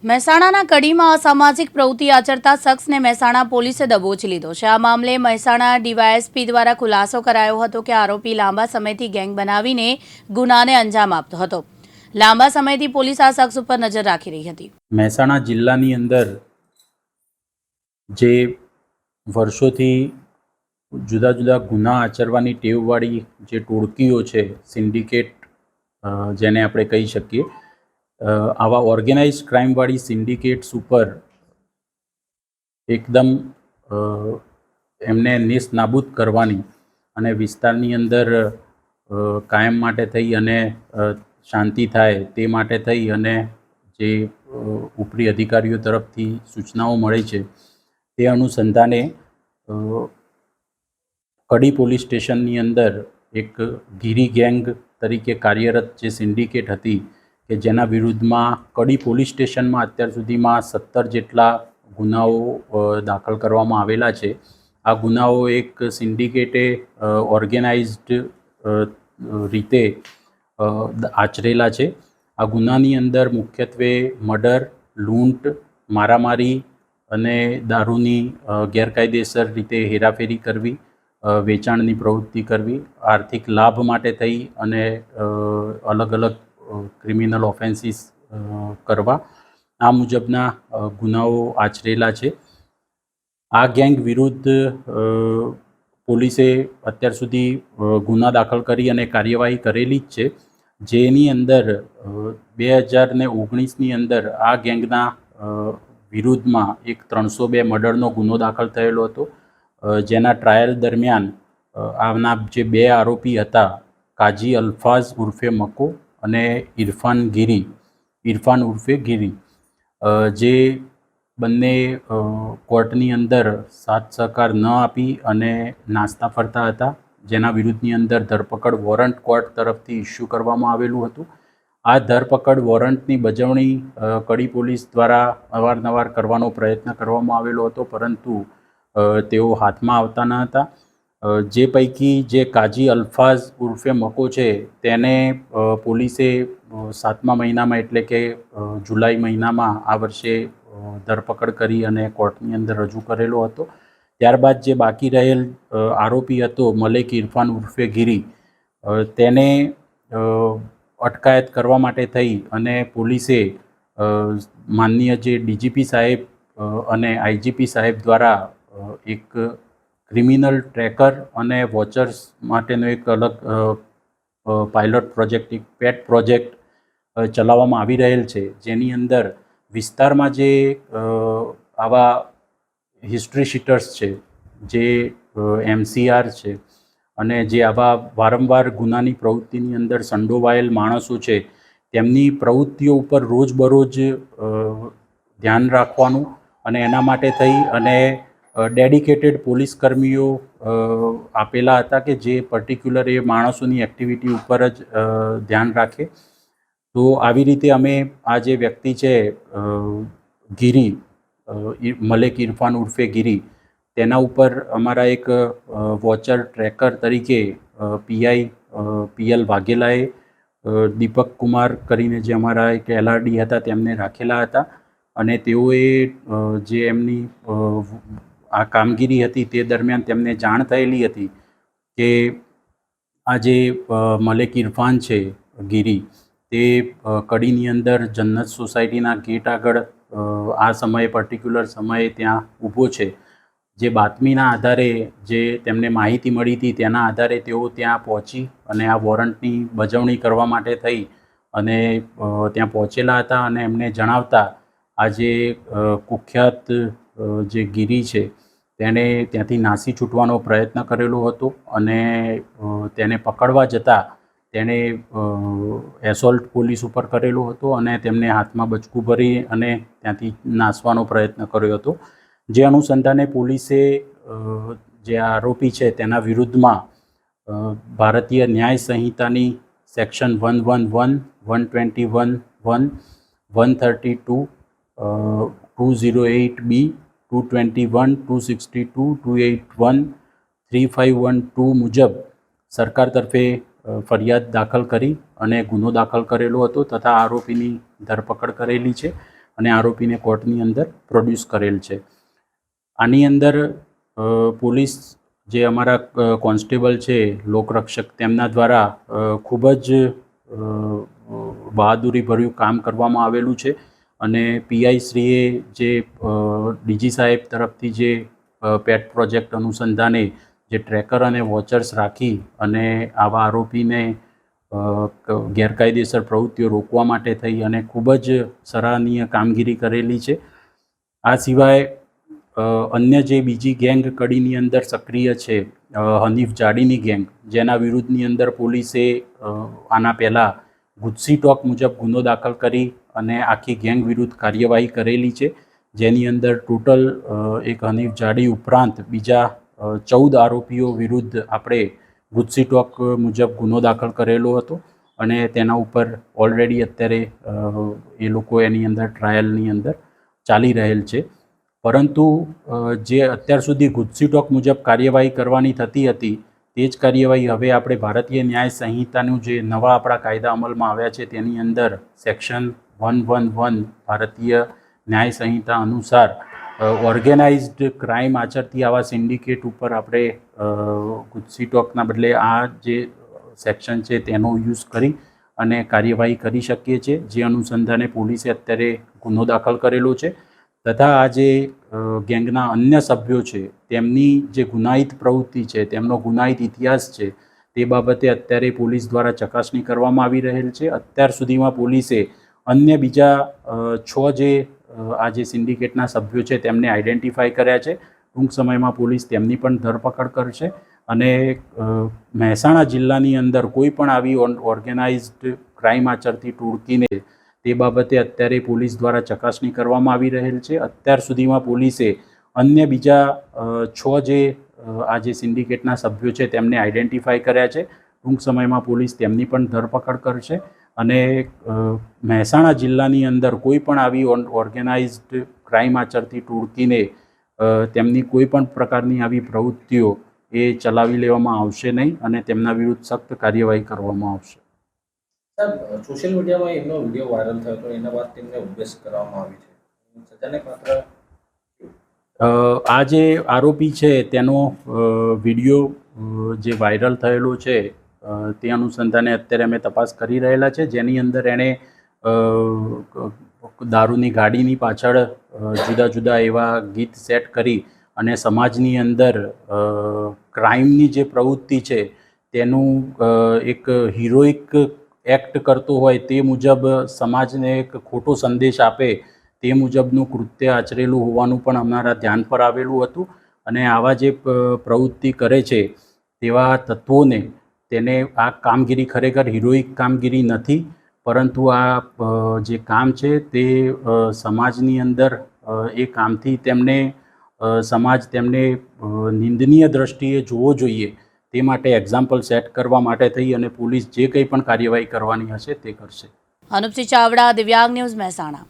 મહેસાણાના કડીમાં અસામાજિક પ્રવૃત્તિ આચરતા શખ્સને મહેસાણા પોલીસે દબોચી લીધો છે। આ મામલે મહેસાણા ડીવાયએસપી દ્વારા ખુલાસો કરાયો હતો કે આરોપી લાંબા સમયથી ગેંગ બનાવીને ગુનાને અંજામ આપતો હતો। લાંબા સમયથી પોલીસ આ શખ્સ ઉપર નજર રાખી રહી હતી। મહેસાણા જિલ્લાની અંદર જે વર્ષોથી જુદા જુદા ગુના આચરવાની ટેવવાળી જે ટોળકીઓ છે, સિન્ડિકેટ જેને આપણે કહી શકીએ, આવા ઓર્ગેનાઇઝ ક્રાઇમવાળી સિન્ડિકેટ્સ ઉપર એકદમ એમને નેસ્ત નાબૂદ કરવાની અને વિસ્તારની અંદર કાયમ માટે થઈ અને શાંતિ થાય તે માટે થઈ અને જે ઉપરી અધિકારીઓ તરફથી સૂચનાઓ મળે છે તે અનુસંધાને કડી પોલીસ સ્ટેશનની અંદર એક ગીરી ગેંગ તરીકે કાર્યરત જે સિન્ડિકેટ હતી કે જેના વિરુદ્ધમાં કડી પોલીસ સ્ટેશનમાં અત્યાર સુધીમાં 17 જેટલા ગુનાઓ દાખલ કરવામાં આવેલા છે। આ ગુનાઓ એક સિન્ડિકેટે ઓર્ગેનાઇઝડ રીતે આચરેલા છે। આ ગુનાની અંદર મુખ્યત્વે મર્ડર, લૂંટ, મારામારી અને દારૂની ગેરકાયદેસર રીતે હેરાફેરી કરવી, વેચાણની પ્રવૃત્તિ કરવી, આર્થિક લાભ માટે થઈ અને અલગ અલગ ક્રિમિનલ ઓફેન્સીસ કરવા, આ મુજબના ગુનાઓ આચરેલા છે। આ ગેંગ વિરુદ્ધ પોલીસે અત્યાર સુધી ગુના દાખલ કરી અને કાર્યવાહી કરેલી જ છે, જેની અંદર 2019ની અંદર આ ગેંગના વિરુદ્ધમાં એક 302 મર્ડરનો ગુનો દાખલ થયેલો હતો, જેના ટ્રાયલ દરમિયાન આના જે 2 આરોપી હતા, કાજી અલ્ફાઝ ઉર્ફે મકો અને ઇરફાન ઉર્ફે ગીરી, જે બંને કોર્ટની અંદર સાથ સહકાર ન આપી અને નાસ્તા ફરતા હતા, જેના વિરુદ્ધની અંદર ધરપકડ વોરંટ કોર્ટ તરફથી ઇસ્યુ કરવામાં આવેલું હતું। આ ધરપકડ વોરંટની બજવણી કડી પોલીસ દ્વારા અવારનવાર કરવાનો પ્રયત્ન કરવામાં આવેલો હતો, પરંતુ તેઓ હાથમાં આવતા ન હતા। જે પૈકી જે કાજી અલ્ફાઝ ઉર્ફે મકો છે તેને પોલીસે 7મા મહિનામાં એટલે કે જુલાઈ મહિનામાં આ વર્ષે ધરપકડ કરી અને કોર્ટની અંદર રજૂ કરેલો હતો। ત્યારબાદ જે બાકી રહેલ આરોપી હતો મલેક ઇરફાન ઉર્ફે ગીરી, તેને અટકાયત કરવા માટે થઈ અને પોલીસે માનનીય જે ડીજીપી સાહેબ અને આઈજીપી સાહેબ દ્વારા એક ક્રિમિનલ ટ્રેકર અને વોચર્સ માટેનો એક અલગ પાયલોટ પ્રોજેક્ટ, એક પેટ પ્રોજેક્ટ ચલાવવામાં આવી રહેલ છે, જેની અંદર વિસ્તારમાં જે આવા હિસ્ટ્રી શીટર્સ છે, જે MCR છે અને જે આવા વારંવાર ગુનાની પ્રવૃત્તિની અંદર સંડોવાયેલ માણસો છે, તેમની પ્રવૃત્તિઓ ઉપર રોજબરોજ ધ્યાન રાખવાનું અને એના માટે થઈ અને ડેડિકેટેડ પોલીસ કર્મીઓ આપેલા હતા કે જે પર્ટિક્યુલર એ માણસોની એક્ટિવિટી ઉપર જ ધ્યાન રાખે। તો આવી રીતે અમે આ જે વ્યક્તિ છે ગીરી, મલેક ઇરફાન ઉર્ફે ગીરી, તેના ઉપર અમારા એક વોચર ટ્રેકર તરીકે PL વાઘેલાએ દીપક કુમાર કરીને જે અમારા એક LRD હતા તેમને રાખેલા હતા અને તેઓએ જે એમની આ કામગીરી હતી તે દરમિયાન તેમને જાણ થયેલી હતી કે આ જે મલેક ઇરફાન છે ગીરી, તે કડીની અંદર જન્નત સોસાયટીના ગેટ આગળ આ સમયે પર્ટિક્યુલર સમયે ત્યાં ઊભો છે। જે બાતમીના આધારે જે તેમને માહિતી મળી હતી તેના આધારે તેઓ ત્યાં પહોંચી અને આ વોરંટની બજવણી કરવા માટે થઈ અને ત્યાં પહોંચેલા હતા અને એમને જણાવતા આ જે કુખ્યાત જે ગીરી છે તેણે ત્યાંથી નાસી છૂટવાનો પ્રયત્ન કરેલો હતો અને તેને પકડવા જતાં તેણે એસોલ્ટ પોલીસ ઉપર કરેલો હતો અને તેમને હાથમાં બચકું ભરી અને ત્યાંથી નાસવાનો પ્રયત્ન કર્યો હતો। જે અનુસંધાને પોલીસે જે આરોપી છે તેના વિરુદ્ધમાં ભારતીય ન્યાય સંહિતાની સેક્શન 111, 121(1), 132, 208B, 221, 262, 281, 3512 મુજબ સરકાર તરફે ફરિયાદ દાખલ કરી અને ગુનો દાખલ કરેલો હતો તથા આરોપીની ધરપકડ કરેલી છે અને આરોપીને કોર્ટની અંદર પ્રોડ્યુસ કરેલ છે. આની અંદર પોલીસ જે અમારા કોન્સ્ટેબલ છે લોકરક્ષક તેમના દ્વારા ખૂબ જ બહાદુરીભર્યું કામ કરવામાં આવેલું છે અને પીઆઈ શ્રીએ જે ડીજી સાહેબ તરફથી જે પેટ પ્રોજેક્ટ અનુસંધાને જે ટ્રેકર અને વોચર્સ રાખી અને આવા આરોપીને ગેરકાયદેસર પ્રવૃત્તિઓ રોકવા માટે થઈ અને ખૂબ જ સરાહનીય કામગીરી કરેલી છે. આ સિવાય અન્ય જે બીજી ગેંગ કડીની અંદર સક્રિય છે હનીફ જાડીની ગેંગ, જેના વિરુદ્ધની અંદર પોલીસે આના પહેલાં ગુજસી ટોક મુજબ ગુનો દાખલ કરી અને આખી ગેંગ વિરુદ્ધ કાર્યવાહી કરેલી છે, જેની અંદર ટોટલ એક હનીફ જાડી ઉપરાંત બીજા 14 આરોપીઓ વિરુદ્ધ આપણે ગુજસી ટોક મુજબ ગુનો દાખલ કરેલો હતો અને તેના ઉપર ઓલરેડી અત્યારે એ લોકો એની અંદર ટ્રાયલની અંદર ચાલી રહેલ છે. પરંતુ જે અત્યાર સુધી ગુજસી ટોક મુજબ કાર્યવાહી કરવાની થતી હતી તે જ કાર્યવાહી હવે આપણે ભારતીય ન્યાય સંહિતાનું જે નવા આપણા કાયદા અમલમાં આવ્યા છે તેની અંદર સેક્શન 111 ભારતીય ન્યાય સંહિતા અનુસાર ઓર્ગેનાઇઝડ ક્રાઇમ આચરતી આવા સિન્ડિકેટ ઉપર આપણે ગુજસી ટોકના બદલે આ જે સેક્શન છે તેનો યુઝ કરી અને કાર્યવાહી કરી શકીએ છીએ, જે અનુસંધાને પોલીસે અત્યારે ગુનો દાખલ કરેલો છે. તથા આ જે ગેંગના અન્ય સભ્યો છે તેમની જે ગુનાહિત પ્રવૃત્તિ છે, તેમનો ગુનાહિત ઇતિહાસ છે, તે બાબતે અત્યારે પોલીસ દ્વારા ચકાસણી કરવામાં આવી રહેલ છે. અત્યાર સુધીમાં પોલીસે અન્ય બીજા 6 જે આ જે સિન્ડિકેટના સભ્યો છે તેમને આઈડેન્ટિફાઈ કર્યા છે. ટૂંક સમયમાં પોલીસ તેમની પણ ધરપકડ કરશે અને મહેસાણા જિલ્લાની અંદર કોઈ પણ આવી ઓર્ગેનાઇઝડ ક્રાઇમ આચરતી ટોળકીને તે બાબતે અત્યારે પોલીસ દ્વારા ચકાસણી કરવામાં આવી રહેલ છે. અત્યાર સુધીમાં પોલીસે અન્ય બીજા 6 જે આ જે સિન્ડિકેટના સભ્યો છે તેમને આઈડેન્ટિફાઈ કર્યા છે. ટૂંક સમયમાં પોલીસ તેમની પણ ધરપકડ કરશે અને મહેસાણા જિલ્લાની અંદર કોઈ પણ આવી ઓર્ગેનાઇઝડ ક્રાઇમ આચરતી ટોળકીને તેમની કોઈ પણ પ્રકારની આવી પ્રવૃત્તિઓ એ ચલાવી લેવામાં આવશે નહીં અને તેમના વિરુદ્ધ સખ્ત કાર્યવાહી કરવામાં આવશે. સાહેબ, સોશિયલ મીડિયામાં એમનો વિડીયો વાયરલ થયો હતો, એના બાદ તેમને ઉપદેશ કરવામાં આવી છે. સજાને પાત્ર આ જે આરોપી છે તેનો વિડીયો જે વાયરલ થયેલો છે તે અનુસંધાને અત્યારે અમે તપાસ કરી રહેલા છે, જેની અંદર એણે દારૂની ગાડીની પાછળ જુદા જુદા એવા ગીત સેટ કરી અને સમાજની અંદર ક્રાઇમની જે પ્રવૃત્તિ છે તેનું એક હિરોઇક એક્ટ કરતો હોય તે મુજબ સમાજને એક ખોટો સંદેશ આપે તે મુજબનું કૃત્ય આચરેલું હોવાનું પણ અમારા ધ્યાન પર આવેલું હતું અને આવા જે પ્રવૃત્તિ કરે છે તેવા તત્વોને તેને આ કામગીરી ખરેખર હિરોઇક કામગીરી નથી, પરંતુ આ જે કામ છે તે સમાજની અંદર એ કામથી તેમને સમાજ તેમને નિંદનીય દ્રષ્ટિએ જોવો જોઈએ તે માટે એક્ઝામ્પલ સેટ કરવા માટે થઈ અને પોલીસ જે કંઈ પણ કાર્યવાહી કરવાની હશે તે કરશે. અનુપસિંહ ચાવડા, દિવ્યાંગ ન્યૂઝ, મહેસાણા.